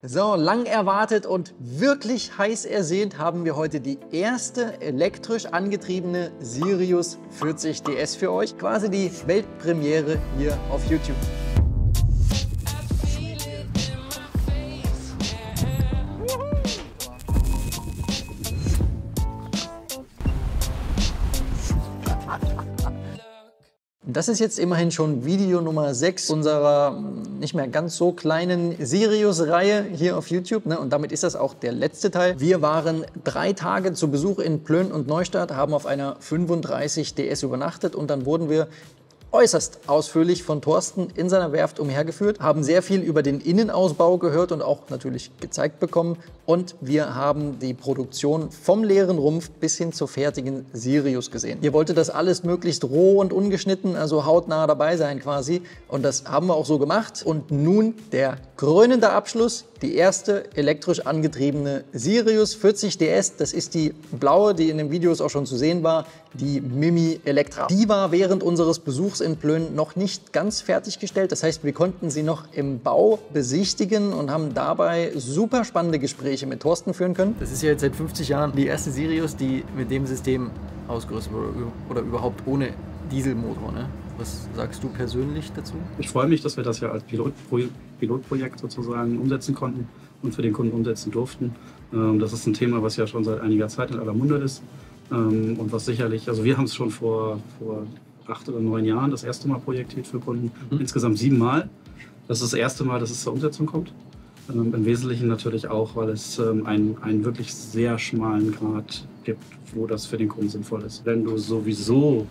So, lang erwartet und wirklich heiß ersehnt haben wir heute die erste elektrisch angetriebene Sirius 40 DS für euch. Quasi die Weltpremiere hier auf YouTube. Das ist jetzt immerhin schon Video Nummer 6 unserer nicht mehr ganz so kleinen Sirius-Reihe hier auf YouTube. Und damit ist das auch der letzte Teil. Wir waren 3 Tage zu Besuch in Plön und Neustadt, haben auf einer 35 DS übernachtet und dann wurden wir äußerst ausführlich von Thorsten in seiner Werft umhergeführt, haben sehr viel über den Innenausbau gehört und auch natürlich gezeigt bekommen. Und wir haben die Produktion vom leeren Rumpf bis hin zur fertigen Sirius gesehen. Ihr wolltet das alles möglichst roh und ungeschnitten, also hautnah dabei sein quasi. Und das haben wir auch so gemacht. Und nun der krönende Abschluss, die erste elektrisch angetriebene Sirius 40 DS. Das ist die blaue, die in den Videos auch schon zu sehen war, die Mimi Electra. Die war während unseres Besuchs in Plön noch nicht ganz fertiggestellt. Das heißt, wir konnten sie noch im Bau besichtigen und haben dabei super spannende Gespräche mit Thorsten führen können. Das ist ja jetzt seit 50 Jahren die erste Sirius, die mit dem System ausgerüstet wurde oder überhaupt ohne Dieselmotor. Ne? Was sagst du persönlich dazu? Ich freue mich, dass wir das ja als Pilotprojekt sozusagen umsetzen konnten und für den Kunden umsetzen durften. Das ist ein Thema, was ja schon seit einiger Zeit in aller Munde ist und was sicherlich, also wir haben es schon vor 8 oder 9 Jahren das erste Mal projektiert für Kunden, insgesamt 7 Mal. Das ist das erste Mal, dass es zur Umsetzung kommt. Im Wesentlichen natürlich auch, weil es einen wirklich sehr schmalen Grad gibt, wo das für den Kunden sinnvoll ist. Wenn du sowieso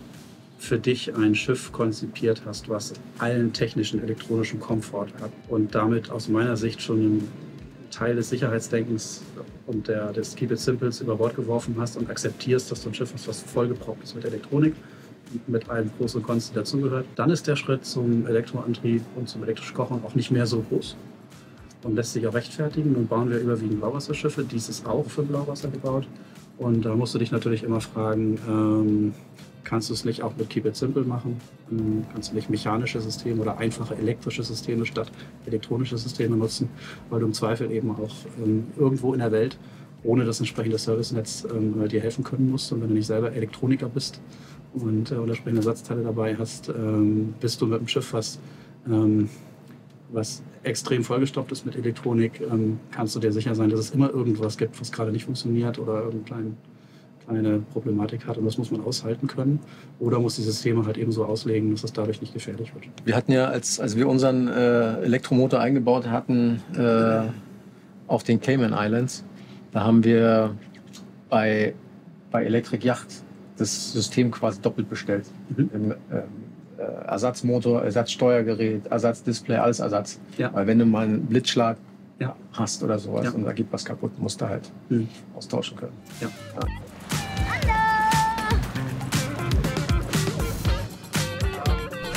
für dich ein Schiff konzipiert hast, was allen technischen, elektronischen Komfort hat und damit aus meiner Sicht schon einen Teil des Sicherheitsdenkens und des Keep It Simples über Bord geworfen hast und akzeptierst, dass du ein Schiff hast, was vollgebraucht ist mit Elektronik, mit allen Pros und Cons, die dazugehört, dann ist der Schritt zum Elektroantrieb und zum elektrischen Kochen auch nicht mehr so groß und lässt sich auch rechtfertigen. Nun bauen wir überwiegend Blauwasserschiffe, dies ist auch für Blauwasser gebaut. Und da musst du dich natürlich immer fragen, kannst du es nicht auch mit Keep It Simple machen? Kannst du nicht mechanische Systeme oder einfache elektrische Systeme statt elektronische Systeme nutzen? Weil du im Zweifel eben auch irgendwo in der Welt ohne das entsprechende Servicenetz dir helfen können musst. Und wenn du nicht selber Elektroniker bist und entsprechende Ersatzteile dabei hast, bist du mit dem Schiff, was extrem vollgestopft ist mit Elektronik, kannst du dir sicher sein, dass es immer irgendwas gibt, was gerade nicht funktioniert oder irgendeine kleine Problematik hat. Und das muss man aushalten können. Oder muss die Systeme halt eben so auslegen, dass es dadurch nicht gefährlich wird. Wir hatten ja, als wir unseren Elektromotor eingebaut hatten, auf den Cayman Islands, da haben wir bei Electric Yacht das System quasi doppelt bestellt. Ersatzmotor, Ersatzsteuergerät, Ersatzdisplay, alles Ersatz. Ja. Weil wenn du mal einen Blitzschlag hast oder sowas und da geht was kaputt, musst du halt austauschen können. Ja.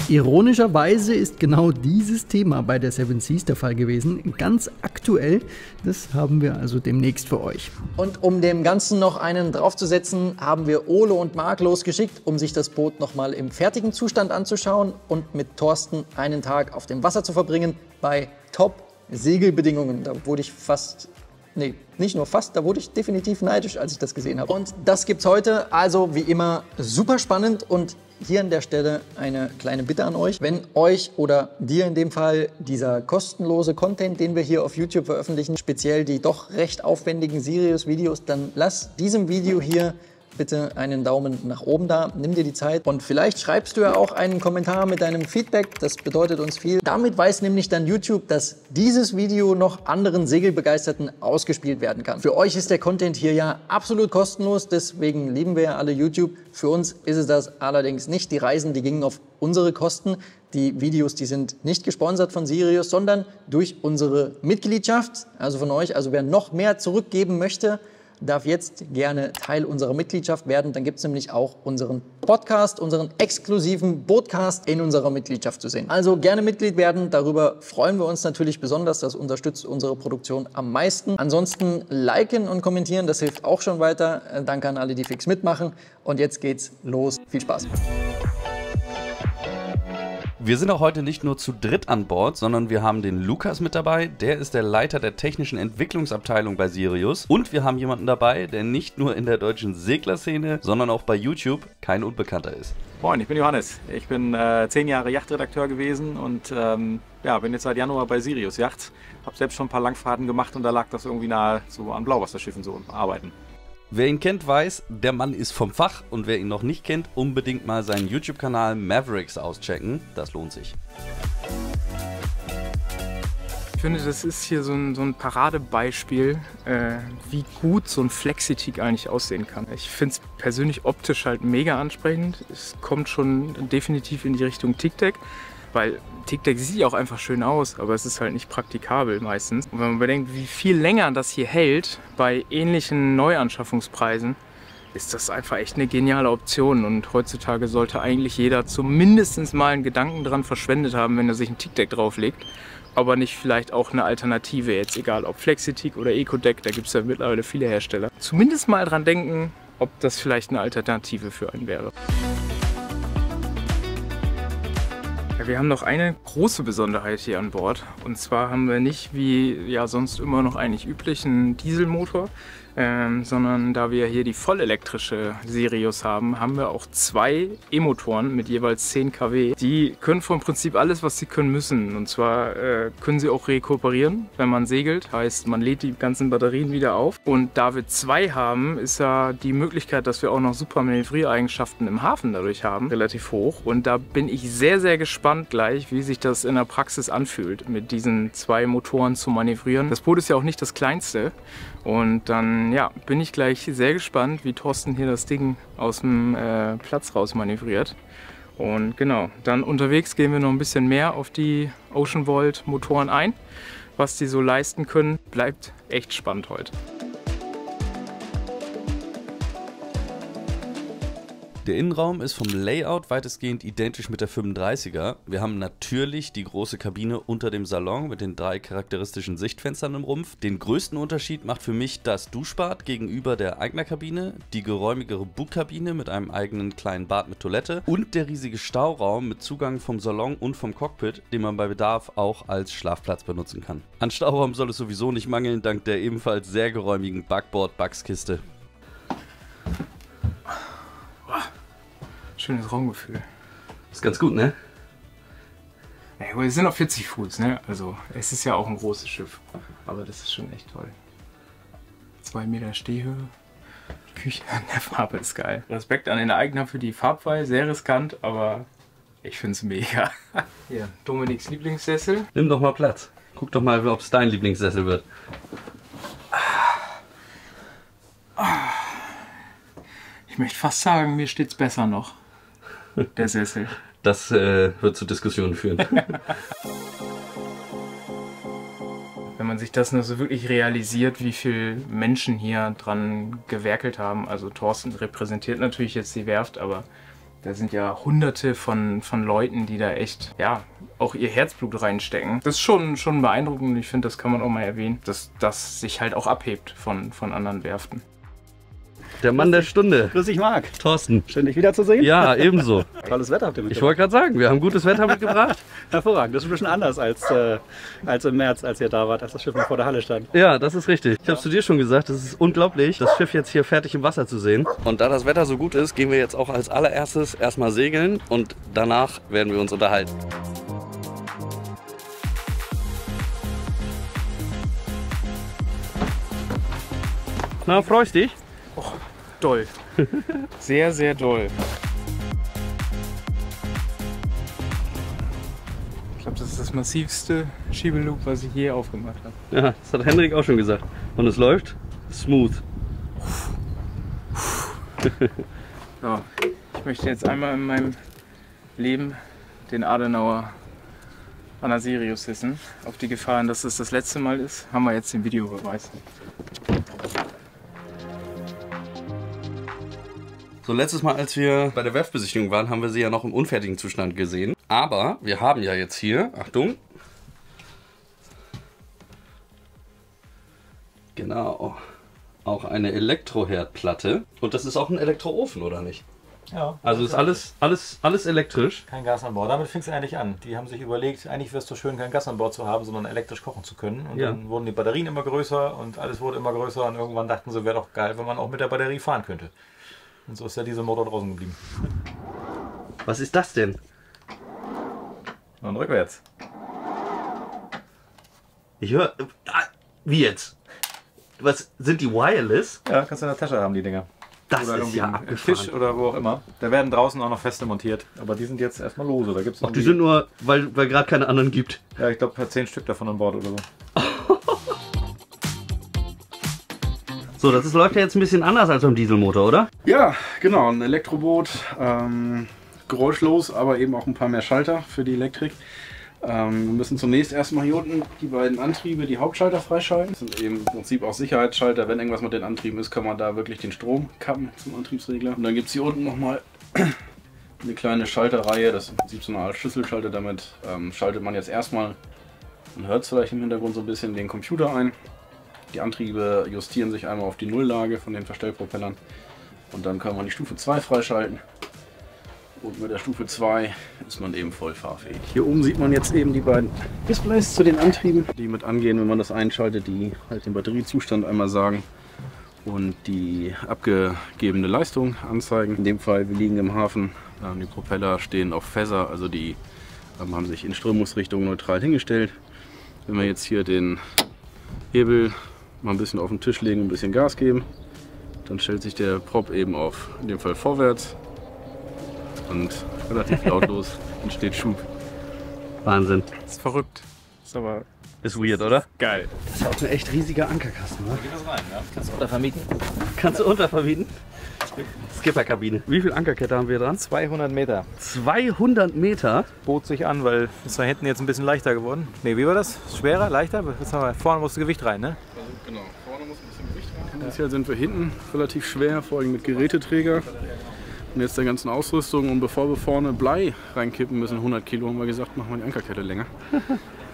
Ironischerweise ist genau dieses Thema bei der Seven Seas der Fall gewesen. Ganz aktuell, das haben wir also demnächst für euch. Und um dem Ganzen noch einen draufzusetzen, haben wir Ole und Marc losgeschickt, um sich das Boot nochmal im fertigen Zustand anzuschauen und mit Thorsten einen Tag auf dem Wasser zu verbringen bei Top-Segelbedingungen. Da wurde ich fast... Nee, nicht nur fast, da wurde ich definitiv neidisch, als ich das gesehen habe. Und das gibt's heute, also wie immer super spannend und hier an der Stelle eine kleine Bitte an euch. Wenn euch oder dir in dem Fall dieser kostenlose Content, den wir hier auf YouTube veröffentlichen, speziell die doch recht aufwendigen Sirius-Videos, dann lass diesem Video hier bitte einen Daumen nach oben da, nimm dir die Zeit und vielleicht schreibst du ja auch einen Kommentar mit deinem Feedback, das bedeutet uns viel. Damit weiß nämlich dann YouTube, dass dieses Video noch anderen Segelbegeisterten ausgespielt werden kann. Für euch ist der Content hier ja absolut kostenlos, deswegen lieben wir ja alle YouTube. Für uns ist es das allerdings nicht. Die Reisen, die gingen auf unsere Kosten. Die Videos, die sind nicht gesponsert von Sirius, sondern durch unsere Mitgliedschaft, also von euch. Also wer noch mehr zurückgeben möchte, darf jetzt gerne Teil unserer Mitgliedschaft werden. Dann gibt es nämlich auch unseren Podcast, unseren exklusiven Podcast in unserer Mitgliedschaft zu sehen. Also gerne Mitglied werden, darüber freuen wir uns natürlich besonders. Das unterstützt unsere Produktion am meisten. Ansonsten liken und kommentieren, das hilft auch schon weiter. Danke an alle, die fix mitmachen. Und jetzt geht's los. Viel Spaß! Wir sind auch heute nicht nur zu dritt an Bord, sondern wir haben den Lukas mit dabei. Der ist der Leiter der technischen Entwicklungsabteilung bei Sirius. Und wir haben jemanden dabei, der nicht nur in der deutschen Seglerszene, sondern auch bei YouTube kein Unbekannter ist. Moin, ich bin Johannes. Ich bin 10 Jahre Yachtredakteur gewesen und ja, bin jetzt seit Januar bei Sirius Yachts. Habe selbst schon ein paar Langfahrten gemacht und da lag das irgendwie nahe, so an Blauwasserschiffen so arbeiten. Wer ihn kennt, weiß, der Mann ist vom Fach, und wer ihn noch nicht kennt, unbedingt mal seinen YouTube-Kanal Mavericks auschecken. Das lohnt sich. Ich finde, das ist hier so ein Paradebeispiel, wie gut so ein Flexi-Teak eigentlich aussehen kann. Ich finde es persönlich optisch halt mega ansprechend. Es kommt schon definitiv in die Richtung Tic-Tac, weil Tic-Tac sieht ja auch einfach schön aus, aber es ist halt nicht praktikabel meistens. Und wenn man bedenkt, wie viel länger das hier hält bei ähnlichen Neuanschaffungspreisen, ist das einfach echt eine geniale Option. Und heutzutage sollte eigentlich jeder zumindest mal einen Gedanken dran verschwendet haben, wenn er sich ein Tic-Tac drauflegt. Aber nicht vielleicht auch eine Alternative, jetzt egal ob Flexi-Teak oder Eco-Deck, da gibt es ja mittlerweile viele Hersteller. Zumindest mal dran denken, ob das vielleicht eine Alternative für einen wäre. Ja, wir haben noch eine große Besonderheit hier an Bord. Und zwar haben wir nicht, wie ja sonst immer noch eigentlich üblich, einen Dieselmotor, sondern da wir hier die vollelektrische Sirius haben, haben wir auch 2 E-Motoren mit jeweils 10 kW. Die können vom Prinzip alles, was sie können müssen. Und zwar können sie auch rekuperieren, wenn man segelt. Heißt, man lädt die ganzen Batterien wieder auf. Und da wir 2 haben, ist ja die Möglichkeit, dass wir auch noch super Manövriereigenschaften im Hafen dadurch haben, relativ hoch. Und da bin ich sehr, sehr gespannt gleich, wie sich das in der Praxis anfühlt, mit diesen 2 Motoren zu manövrieren. Das Boot ist ja auch nicht das kleinste. Und dann ja, bin ich gleich sehr gespannt, wie Thorsten hier das Ding aus dem Platz raus manövriert. Und genau, dann unterwegs gehen wir noch ein bisschen mehr auf die Ocean Volt Motoren ein. Was die so leisten können, bleibt echt spannend heute. Der Innenraum ist vom Layout weitestgehend identisch mit der 35er. Wir haben natürlich die große Kabine unter dem Salon mit den 3 charakteristischen Sichtfenstern im Rumpf. Den größten Unterschied macht für mich das Duschbad gegenüber der Eignerkabine, die geräumigere Bugkabine mit einem eigenen kleinen Bad mit Toilette und der riesige Stauraum mit Zugang vom Salon und vom Cockpit, den man bei Bedarf auch als Schlafplatz benutzen kann. An Stauraum soll es sowieso nicht mangeln, dank der ebenfalls sehr geräumigen Backbord-Bugs-Kiste. Schönes Raumgefühl. Ist ganz gut, ne? Ja, wir sind auf 40 Fuß, ne? Also es ist ja auch ein großes Schiff. Aber das ist schon echt toll. 2 Meter Stehhöhe. Die Küche an der Farbe ist geil. Respekt an den Eigner für die Farbwahl. Sehr riskant, aber ich finde es mega. Hier, Dominiks Lieblingssessel. Nimm doch mal Platz. Guck doch mal, ob es dein Lieblingssessel wird. Ich möchte fast sagen, mir steht es besser noch. Der Sessel. Das wird zu Diskussionen führen. Wenn man sich das nur so wirklich realisiert, wie viele Menschen hier dran gewerkelt haben. Also Thorsten repräsentiert natürlich jetzt die Werft, aber da sind ja hunderte von Leuten, die da echt, ja, auch ihr Herzblut reinstecken. Das ist schon beeindruckend und ich finde, das kann man auch mal erwähnen, dass das sich halt auch abhebt von anderen Werften. Der Mann der Stunde. Grüß dich, Marc. Thorsten. Schön, dich wiederzusehen. Ja, ebenso. Tolles Wetter habt ihr mitgebracht. Ich wollte gerade sagen, wir haben gutes Wetter mitgebracht. Hervorragend. Das ist ein bisschen anders als im März, als ihr da wart, als das Schiff noch vor der Halle stand. Ja, das ist richtig. Ich habe es zu dir schon gesagt, es ist unglaublich, das Schiff jetzt hier fertig im Wasser zu sehen. Und da das Wetter so gut ist, gehen wir jetzt auch als allererstes erstmal segeln und danach werden wir uns unterhalten. Na, freust dich? Oh, doll. Sehr, sehr doll. Ich glaube, das ist das massivste Schiebeloop, was ich je aufgemacht habe. Ja, das hat Hendrik auch schon gesagt. Und es läuft smooth. So, ich möchte jetzt einmal in meinem Leben den Adenauer an der Sirius hissen. Auf die Gefahr, dass es das letzte Mal ist, haben wir jetzt den Videobeweis. So, letztes Mal, als wir bei der Werftbesichtigung waren, haben wir sie ja noch im unfertigen Zustand gesehen. Aber wir haben ja jetzt hier, Achtung, genau, auch eine Elektroherdplatte. Und das ist auch ein Elektroofen, oder nicht? Ja. Also ist alles elektrisch. Kein Gas an Bord. Damit fing es eigentlich an. Die haben sich überlegt, eigentlich wäre es so schön, kein Gas an Bord zu haben, sondern elektrisch kochen zu können. Und dann wurden die Batterien immer größer und alles wurde immer größer. Und irgendwann dachten sie, wäre doch geil, wenn man auch mit der Batterie fahren könnte. Und so ist der Dieselmotor draußen geblieben. Was ist das denn? Und rückwärts. Ich höre... wie jetzt? Was, sind die wireless? Ja, kannst du in der Tasche haben, die Dinger. Das oder ist ja im abgefahren. Tisch oder wo auch immer. Da werden draußen auch noch feste montiert. Aber die sind jetzt erstmal lose. Da gibt's noch Ach, die sind nur, weil gerade keine anderen gibt. ja, ich glaube, 10 Stück davon an Bord oder so. So, das läuft ja jetzt ein bisschen anders als beim Dieselmotor, oder? Ja, genau, ein Elektroboot. Geräuschlos, aber eben auch ein paar mehr Schalter für die Elektrik. Wir müssen zunächst erstmal hier unten die beiden Antriebe, die Hauptschalter freischalten. Das sind eben im Prinzip auch Sicherheitsschalter. Wenn irgendwas mit den Antrieben ist, kann man da wirklich den Strom kappen zum Antriebsregler. Und dann gibt es hier unten nochmal eine kleine Schalterreihe. Das ist im Prinzip so eine Art Schlüsselschalter. Damit schaltet man jetzt erstmal, man hört es vielleicht im Hintergrund so ein bisschen, den Computer ein. Die Antriebe justieren sich einmal auf die Nulllage von den Verstellpropellern. Und dann kann man die Stufe 2 freischalten. Und mit der Stufe 2 ist man eben voll fahrfähig. Hier oben sieht man jetzt eben die beiden Displays zu den Antrieben, die mit angehen, wenn man das einschaltet, die halt den Batteriezustand einmal sagen und die abgegebene Leistung anzeigen. In dem Fall, wir liegen im Hafen, die Propeller stehen auf Fässer, also die haben sich in Strömungsrichtung neutral hingestellt. Wenn wir jetzt hier den Hebel mal ein bisschen auf den Tisch legen und ein bisschen Gas geben, dann stellt sich der Prop eben auf, in dem Fall vorwärts. Und relativ lautlos entsteht Schub. Wahnsinn. Das ist verrückt. Ist aber Ist weird, oder? geil. Das ist ja auch ein echt riesiger Ankerkasten, oder? Geht das rein, ja? Kannst du untervermieten? Kannst du untervermieten? Skipperkabine. Wie viel Ankerkette haben wir dran? 200 Meter. 200 Meter? Bot sich an, weil ist da hinten jetzt ein bisschen leichter geworden. Ne, wie war das? Schwerer, leichter? Jetzt haben wir, vorne musste Gewicht rein, ne? Also genau, vorne muss ein bisschen Gewicht rein. Bisher sind wir hinten relativ schwer, vor allem mit Geräteträger. Und jetzt der ganzen Ausrüstung, und bevor wir vorne Blei reinkippen müssen, 100 Kilo, haben wir gesagt, machen wir die Ankerkette länger.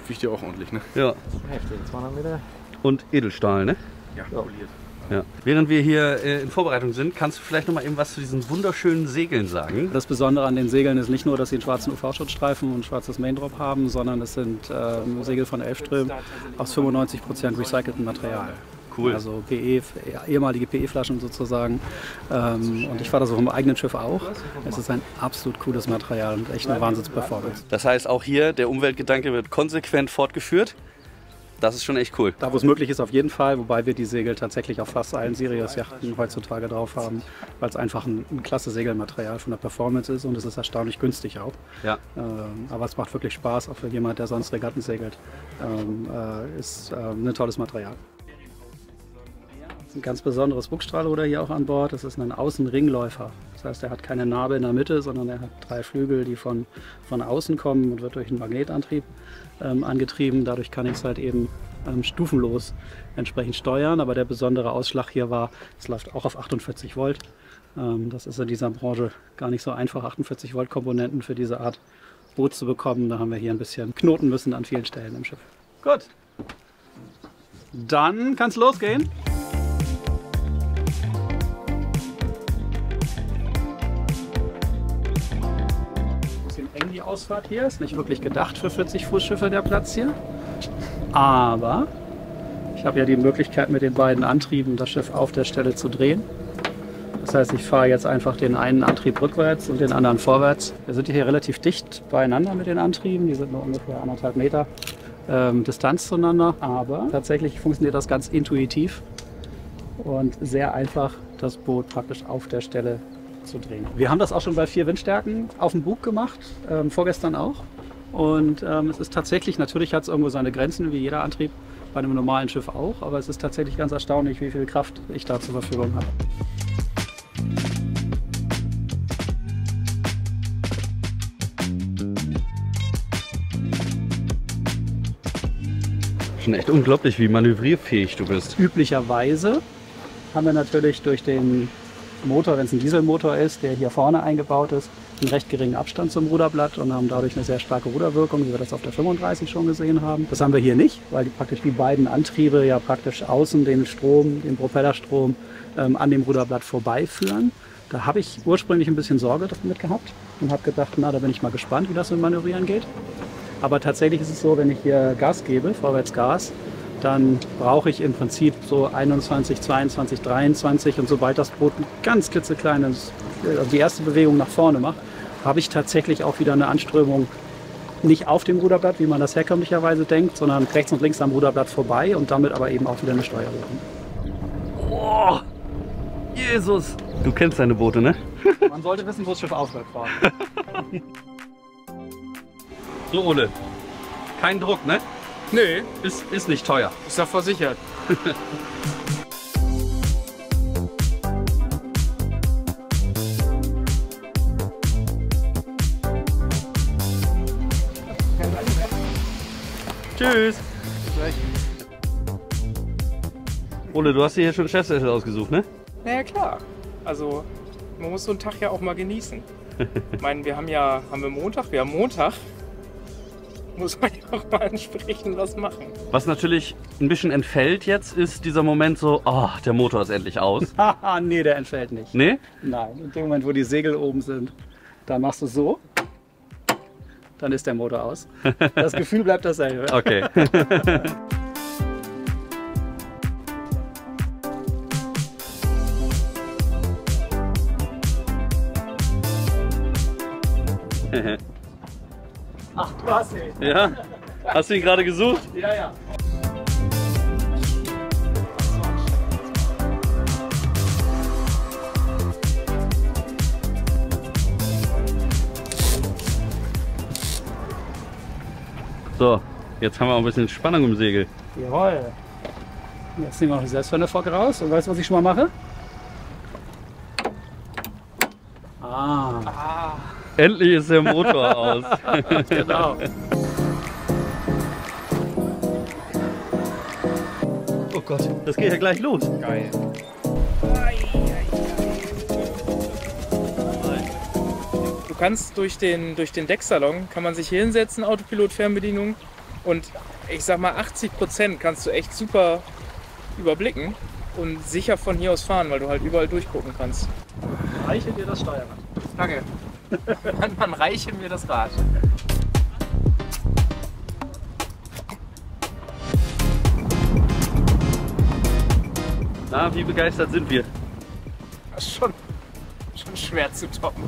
Wiegt ja auch ordentlich, ne? Ja. Heftig, 200 Meter. Und Edelstahl, ne? Ja, poliert. Ja. Während wir hier in Vorbereitung sind, kannst du vielleicht noch mal eben was zu diesen wunderschönen Segeln sagen? Das Besondere an den Segeln ist nicht nur, dass sie einen schwarzen UV-Schutzstreifen und ein schwarzes Maindrop haben, sondern es sind Segel von Elfström aus 95% recyceltem Material. Cool. Also PE, ehemalige PE-Flaschen sozusagen. Und ich fahre das auf meinem eigenen Schiff auch. Es ist ein absolut cooles Material und echt eine Wahnsinns-Performance. Das heißt, auch hier der Umweltgedanke wird konsequent fortgeführt. Das ist schon echt cool. Da, wo es möglich ist, auf jeden Fall, wobei wir die Segel tatsächlich auf fast allen Sirius-Yachten heutzutage drauf haben, weil es einfach ein klasse Segelmaterial von der Performance ist und es ist erstaunlich günstig auch. Ja. Aber es macht wirklich Spaß, auch für jemanden, der sonst Regatten segelt. Ist ein tolles Material. Ein ganz besonderes Buchstrahlruder hier auch an Bord. Das ist ein Außenringläufer. Das heißt, er hat keine Narbe in der Mitte, sondern er hat 3 Flügel, die von außen kommen und wird durch einen Magnetantrieb angetrieben. Dadurch kann ich es halt eben stufenlos entsprechend steuern. Aber der besondere Ausschlag hier war, es läuft auch auf 48 Volt. Das ist in dieser Branche gar nicht so einfach, 48 Volt Komponenten für diese Art Boot zu bekommen. Da haben wir hier ein bisschen knoten müssen an vielen Stellen im Schiff. Gut. Dann kann es losgehen. Eng die Ausfahrt hier, ist nicht wirklich gedacht für 40-Fuß-Schiffe der Platz hier. Aber ich habe ja die Möglichkeit, mit den beiden Antrieben das Schiff auf der Stelle zu drehen. Das heißt, ich fahre jetzt einfach den einen Antrieb rückwärts und den anderen vorwärts. Wir sind hier relativ dicht beieinander mit den Antrieben, die sind nur ungefähr 1,5 Meter Distanz zueinander. Aber tatsächlich funktioniert das ganz intuitiv und sehr einfach, das Boot praktisch auf der Stelle zu drehen. Wir haben das auch schon bei 4 Windstärken auf dem Bug gemacht, vorgestern auch. Und es ist tatsächlich, natürlich hat es irgendwo seine Grenzen, wie jeder Antrieb, bei einem normalen Schiff auch, aber es ist tatsächlich ganz erstaunlich, wie viel Kraft ich da zur Verfügung habe. Schon echt unglaublich, wie manövrierfähig du bist. Üblicherweise haben wir natürlich durch den Motor, wenn es ein Dieselmotor ist, der hier vorne eingebaut ist, einen recht geringen Abstand zum Ruderblatt und haben dadurch eine sehr starke Ruderwirkung, wie wir das auf der 35 schon gesehen haben. Das haben wir hier nicht, weil praktisch die beiden Antriebe ja praktisch außen den Strom, den Propellerstrom an dem Ruderblatt vorbeiführen. Da habe ich ursprünglich ein bisschen Sorge damit gehabt und habe gedacht, na, da bin ich mal gespannt, wie das mit Manövrieren geht. Aber tatsächlich ist es so, wenn ich hier Gas gebe, vorwärts Gas, dann brauche ich im Prinzip so 21, 22, 23 und sobald das Boot ein ganz klitzekleines, also die erste Bewegung nach vorne macht, habe ich tatsächlich auch wieder eine Anströmung nicht auf dem Ruderblatt, wie man das herkömmlicherweise denkt, sondern rechts und links am Ruderblatt vorbei und damit aber eben auch wieder eine Steuerung. Oh, Jesus! Du kennst deine Boote, ne? Man sollte wissen, wo das Schiff aufhört. So, Ole. Kein Druck, ne? Nö, Ist nicht teuer. ist doch versichert. Tschüss. Ole, du hast dir hier schon Chefsessel ausgesucht, ne? Naja, klar. Also, man muss so einen Tag ja auch mal genießen. Ich meine, wir haben Montag. Muss man ja auch mal entsprechend was machen. Was natürlich ein bisschen entfällt jetzt, ist dieser Moment so, oh, der Motor ist endlich aus. Haha, nee, der entfällt nicht. Ne? Nein, in dem Moment, wo die Segel oben sind, da machst du so, dann ist der Motor aus. Das Gefühl bleibt dasselbe. Okay. Ach, du hast ihn. Ja? Hast du ihn gerade gesucht? Ja, ja. So, jetzt haben wir auch ein bisschen Spannung im Segel. Jawohl. Jetzt nehmen wir noch die Selbstvernefock raus. Und weißt du, was ich schon mal mache? Endlich ist der Motor aus. Genau. Oh Gott, das geht ja gleich los. Geil. Du kannst durch den Decksalon, kann man sich hier hinsetzen, Autopilot-Fernbedienung. Und ich sag mal, 80% kannst du echt super überblicken und sicher von hier aus fahren, weil du halt überall durchgucken kannst. Reiche dir das Steuerrad. Danke. Man reiche mir das Rad. Na, wie begeistert sind wir? Das ist schon schwer zu toppen.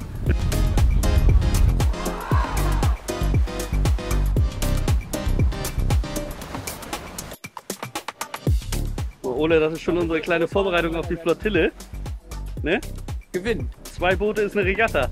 Oh, Ole, das ist schon unsere kleine Vorbereitung auf die Flottille. Ne? Gewinn. 2 Boote ist eine Regatta.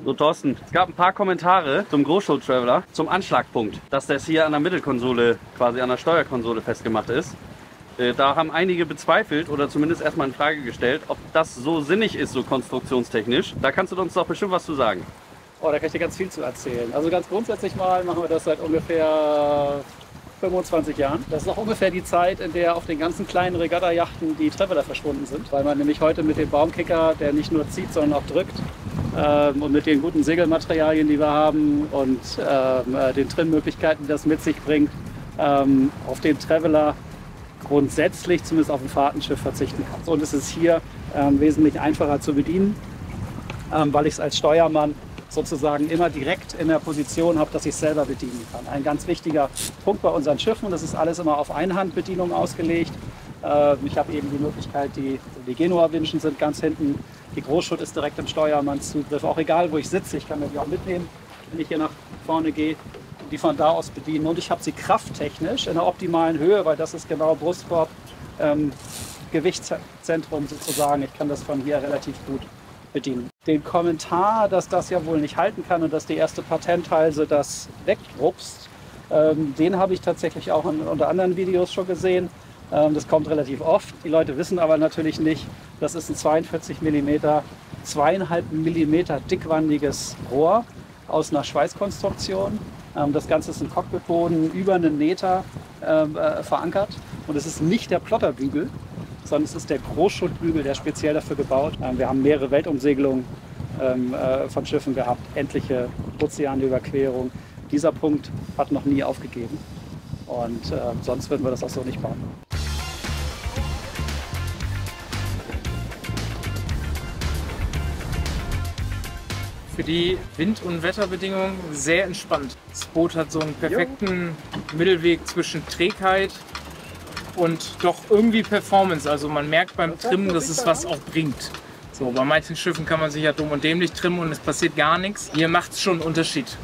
So, Thorsten, es gab ein paar Kommentare zum Großschuld Traveler, zum Anschlagpunkt, dass das hier an der Mittelkonsole, quasi an der Steuerkonsole festgemacht ist. Da haben einige bezweifelt oder zumindest erstmal in Frage gestellt, ob das so sinnig ist, so konstruktionstechnisch. Da kannst du uns doch bestimmt was zu sagen. Oh, da kann ich dir ganz viel zu erzählen. Also ganz grundsätzlich mal machen wir das seit ungefähr 25 Jahren. Das ist auch ungefähr die Zeit, in der auf den ganzen kleinen Regatta-Yachten die Traveler verschwunden sind. Weil man nämlich heute mit dem Baumkicker, der nicht nur zieht, sondern auch drückt, und mit den guten Segelmaterialien, die wir haben und den Trim-Möglichkeiten, die das mit sich bringt, auf den Traveler grundsätzlich, zumindest auf ein Fahrtenschiff, verzichten kann. Und es ist hier wesentlich einfacher zu bedienen, weil ich es als Steuermann sozusagen immer direkt in der Position habe, dass ich es selber bedienen kann. Ein ganz wichtiger Punkt bei unseren Schiffen, das ist alles immer auf Einhandbedienung ausgelegt. Ich habe eben die Möglichkeit, die Genua-Winschen sind ganz hinten, die Großschuld ist direkt im Steuermannszugriff, auch egal wo ich sitze, ich kann mir die auch mitnehmen, wenn ich hier nach vorne gehe, die von da aus bedienen. Und ich habe sie krafttechnisch in der optimalen Höhe, weil das ist genau Brustkorb, Gewichtszentrum sozusagen. Ich kann das von hier relativ gut bedienen. Den Kommentar, dass das ja wohl nicht halten kann und dass die erste Patenthalse das wegrupst, den habe ich tatsächlich auch unter anderen Videos schon gesehen. Das kommt relativ oft. Die Leute wissen aber natürlich nicht, das ist ein 42 mm, 2,5 mm dickwandiges Rohr aus einer Schweißkonstruktion. Das Ganze ist ein Cockpitboden über einen Meter verankert. Und es ist nicht der Plotterbügel, sondern es ist der Großschutbügel, der speziell dafür gebaut. Wir haben mehrere Weltumsegelungen von Schiffen gehabt, endliche Ozeanüberquerung. Dieser Punkt hat noch nie aufgegeben und sonst würden wir das auch so nicht bauen. Für die Wind- und Wetterbedingungen sehr entspannt. Das Boot hat so einen perfekten Mittelweg zwischen Trägheit und doch irgendwie Performance. Also man merkt beim Trimmen, dass es was auch bringt. So, bei manchen Schiffen kann man sich ja dumm und dämlich trimmen und es passiert gar nichts. Hier macht es schon einen Unterschied.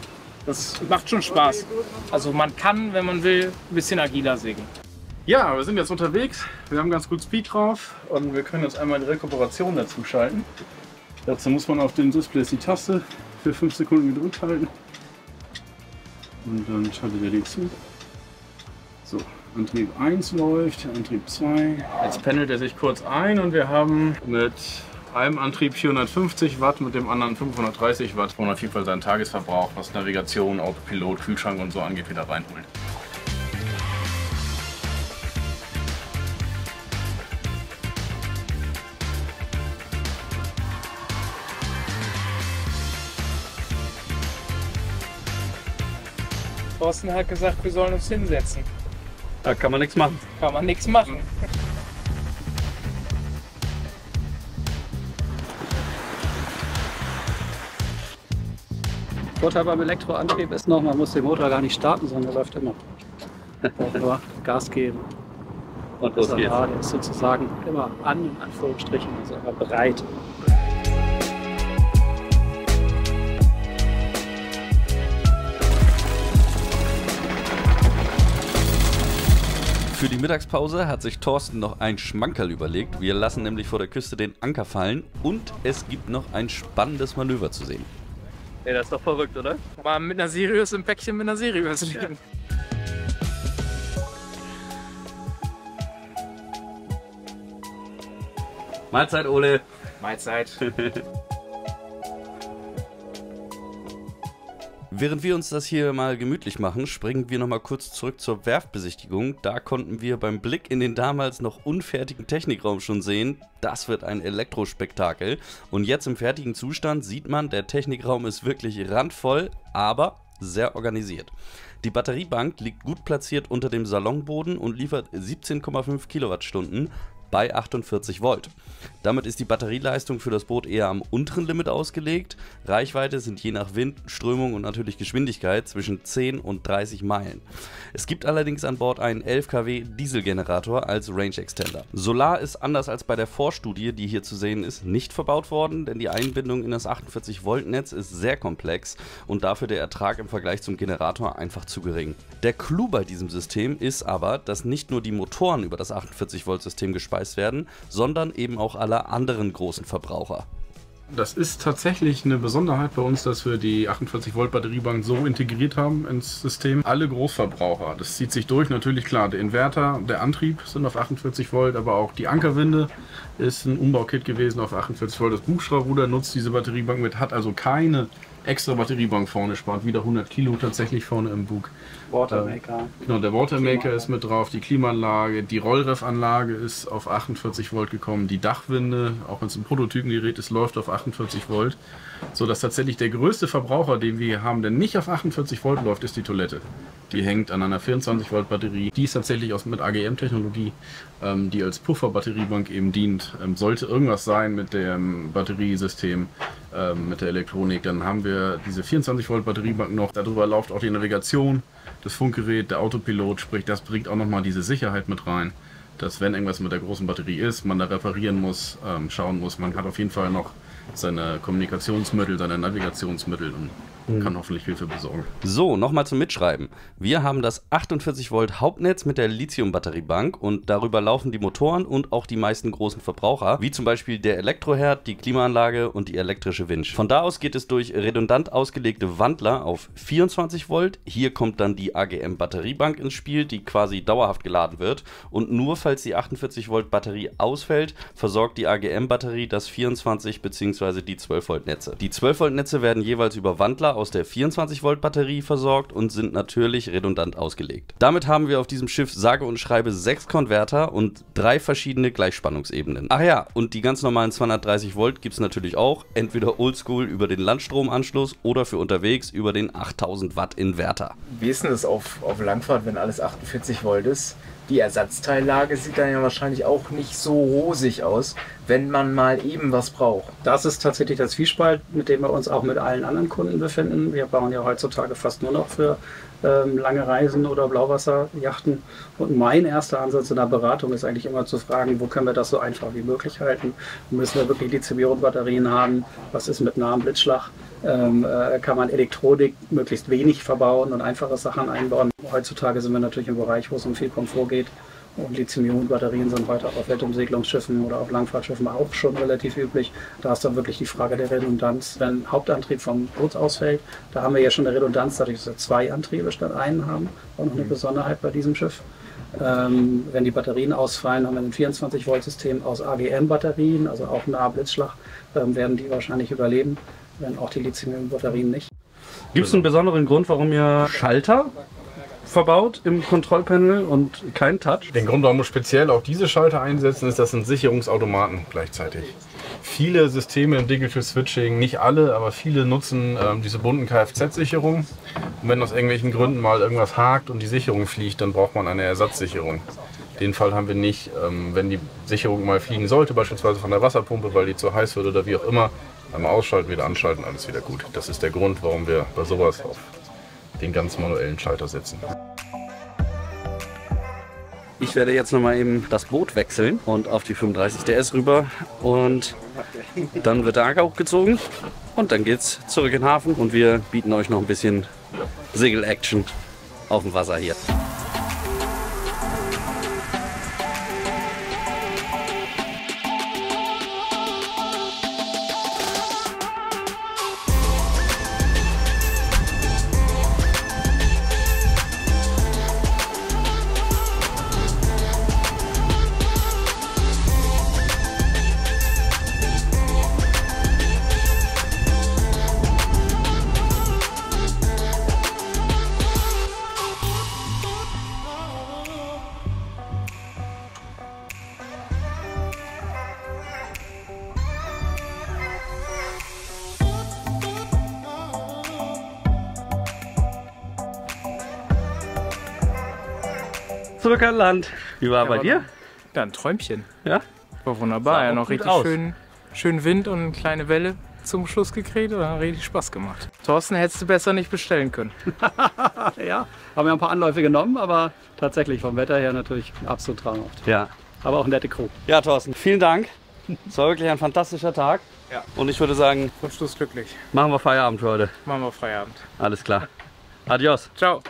Das macht schon Spaß. Also man kann, wenn man will, ein bisschen agiler segeln. Ja, wir sind jetzt unterwegs. Wir haben ganz gut Speed drauf und wir können jetzt einmal die Rekuperation dazu schalten. Dazu muss man auf den Displays die Taste für 5 Sekunden gedrückt halten. Und dann schaltet er die zu. So, Antrieb 1 läuft, Antrieb 2. Jetzt pendelt er sich kurz ein und wir haben mit einem Antrieb 450 Watt, mit dem anderen 530 Watt, wo man auf jeden Fall seinen Tagesverbrauch, was Navigation, Autopilot, Kühlschrank und so angeht, wieder reinholt. Thorsten hat gesagt, wir sollen uns hinsetzen. Da kann man nichts machen. Kann man nichts machen. Vorteil beim Elektroantrieb ist noch, man muss den Motor gar nicht starten, sondern er läuft immer. Nur Gas geben. Und los geht's. Der ist sozusagen immer an, in Anführungsstrichen, also immer bereit. Für die Mittagspause hat sich Thorsten noch ein Schmankerl überlegt. Wir lassen nämlich vor der Küste den Anker fallen und es gibt noch ein spannendes Manöver zu sehen. Ey, das ist doch verrückt, oder? Mal mit einer Sirius im Päckchen mit einer Sirius liegen. Mahlzeit, Ole. Mahlzeit. Während wir uns das hier mal gemütlich machen, springen wir noch mal kurz zurück zur Werftbesichtigung. Da konnten wir beim Blick in den damals noch unfertigen Technikraum schon sehen, das wird ein Elektrospektakel. Und jetzt im fertigen Zustand sieht man, der Technikraum ist wirklich randvoll, aber sehr organisiert. Die Batteriebank liegt gut platziert unter dem Salonboden und liefert 17,5 Kilowattstunden bei 48 Volt. Damit ist die Batterieleistung für das Boot eher am unteren Limit ausgelegt. Reichweite sind je nach Wind, Strömung und natürlich Geschwindigkeit zwischen 10 und 30 Meilen. Es gibt allerdings an Bord einen 11 kW Dieselgenerator als Range Extender. Solar ist anders als bei der Vorstudie, die hier zu sehen ist, nicht verbaut worden, denn die Einbindung in das 48 Volt Netz ist sehr komplex und dafür der Ertrag im Vergleich zum Generator einfach zu gering. Der Clou bei diesem System ist aber, dass nicht nur die Motoren über das 48 Volt System gespeist werden, sondern eben auch alle anderen großen Verbraucher. Das ist tatsächlich eine Besonderheit bei uns, dass wir die 48 Volt Batteriebank so integriert haben ins System. Alle Großverbraucher, das zieht sich durch, natürlich klar, der Inverter, der Antrieb sind auf 48 Volt, aber auch die Ankerwinde ist ein Umbaukit gewesen auf 48 Volt. Das Bugstrahlruder nutzt diese Batteriebank mit, hat also keine extra Batteriebank vorne, spart wieder 100 Kilo tatsächlich vorne im Bug. Watermaker. Genau, der Watermaker ist mit drauf, die Klimaanlage, die Rollrefanlage ist auf 48 Volt gekommen, die Dachwinde, auch wenn es ein Prototypengerät ist, läuft auf 48 Volt. So dass tatsächlich der größte Verbraucher, den wir hier haben, der nicht auf 48 Volt läuft, ist die Toilette. Die hängt an einer 24 Volt Batterie. Die ist tatsächlich mit AGM-Technologie, die als Pufferbatteriebank eben dient. Sollte irgendwas sein mit dem Batteriesystem, mit der Elektronik, dann haben wir diese 24 Volt Batteriebank noch. Darüber läuft auch die Navigation, das Funkgerät, der Autopilot, sprich das bringt auch nochmal diese Sicherheit mit rein, dass wenn irgendwas mit der großen Batterie ist, man da reparieren muss, schauen muss. Man hat auf jeden Fall noch seine Kommunikationsmittel, seine Navigationsmittel und kann hoffentlich Hilfe besorgen. So, nochmal zum Mitschreiben. Wir haben das 48 Volt Hauptnetz mit der Lithium-Batteriebank und darüber laufen die Motoren und auch die meisten großen Verbraucher, wie zum Beispiel der Elektroherd, die Klimaanlage und die elektrische Winch. Von da aus geht es durch redundant ausgelegte Wandler auf 24 Volt. Hier kommt dann die AGM-Batteriebank ins Spiel, die quasi dauerhaft geladen wird und nur falls die 48 Volt Batterie ausfällt, versorgt die AGM-Batterie das 24 bzw. die 12 Volt Netze. Die 12 Volt Netze werden jeweils über Wandler aus der 24 Volt Batterie versorgt und sind natürlich redundant ausgelegt. Damit haben wir auf diesem Schiff sage und schreibe 6 Konverter und 3 verschiedene Gleichspannungsebenen. Ach ja, und die ganz normalen 230 Volt gibt es natürlich auch, entweder oldschool über den Landstromanschluss oder für unterwegs über den 8000 Watt Inverter. Wie ist denn das auf Langfahrt, wenn alles 48 Volt ist? Die Ersatzteillage sieht dann ja wahrscheinlich auch nicht so rosig aus, wenn man mal eben was braucht. Das ist tatsächlich der Zwiespalt, mit dem wir uns auch mit allen anderen Kunden befinden. Wir bauen ja heutzutage fast nur noch für lange Reisen oder Blauwasserjachten. Und mein erster Ansatz in der Beratung ist eigentlich immer zu fragen, wo können wir das so einfach wie möglich halten? Müssen wir wirklich Lithium-Ionen-Batterien haben? Was ist mit nahem Blitzschlag? Kann man Elektronik möglichst wenig verbauen und einfache Sachen einbauen? Heutzutage sind wir natürlich im Bereich, wo es um viel Komfort geht. Und Lithium-Ionen-Batterien sind heute auch auf Weltumsegelungsschiffen oder auf Langfahrtschiffen auch schon relativ üblich. Da ist dann wirklich die Frage der Redundanz. Wenn Hauptantrieb vom Boot ausfällt, da haben wir ja schon eine Redundanz, dadurch, dass wir 2 Antriebe statt einen haben. Auch noch eine Besonderheit bei diesem Schiff. Wenn die Batterien ausfallen, haben wir ein 24-Volt-System aus AGM-Batterien, also auch nahe Blitzschlag, werden die wahrscheinlich überleben, wenn auch die Lithium-Ionen-Batterien nicht. Gibt es einen besonderen Grund, warum ihr Schalter verbaut im Kontrollpanel und kein Touch? Den Grund, warum wir speziell auch diese Schalter einsetzen, ist, das sind Sicherungsautomaten gleichzeitig. Viele Systeme im Digital Switching, nicht alle, aber viele nutzen diese bunten Kfz-Sicherungen. Und wenn aus irgendwelchen Gründen mal irgendwas hakt und die Sicherung fliegt, dann braucht man eine Ersatzsicherung. Den Fall haben wir nicht. Wenn die Sicherung mal fliegen sollte, beispielsweise von der Wasserpumpe, weil die zu heiß wird oder wie auch immer, einmal ausschalten, wieder anschalten, alles wieder gut. Das ist der Grund, warum wir bei sowas auf den ganz manuellen Schalter setzen. Ich werde jetzt nochmal eben das Boot wechseln und auf die 35 DS rüber und dann wird der Anker hochgezogen und dann geht's zurück in den Hafen und wir bieten euch noch ein bisschen Segel-Action auf dem Wasser hier. Zurück an Land. Wie war bei dir? Ja, ein Träumchen. Ja? War wunderbar. Sah Ja, auch noch gut richtig aus. schön Wind und eine kleine Welle zum Schluss gekriegt und hat richtig Spaß gemacht. Thorsten, hättest du besser nicht bestellen können. Ja, haben wir ein paar Anläufe genommen, aber tatsächlich vom Wetter her natürlich absolut traumhaft. Ja. Aber auch nette Crew. Ja, Thorsten, vielen Dank. Es war wirklich ein fantastischer Tag. Ja. Und ich würde sagen, Zum Schluss glücklich. machen wir Feierabend für heute. Machen wir Feierabend. Alles klar. Adios. Ciao.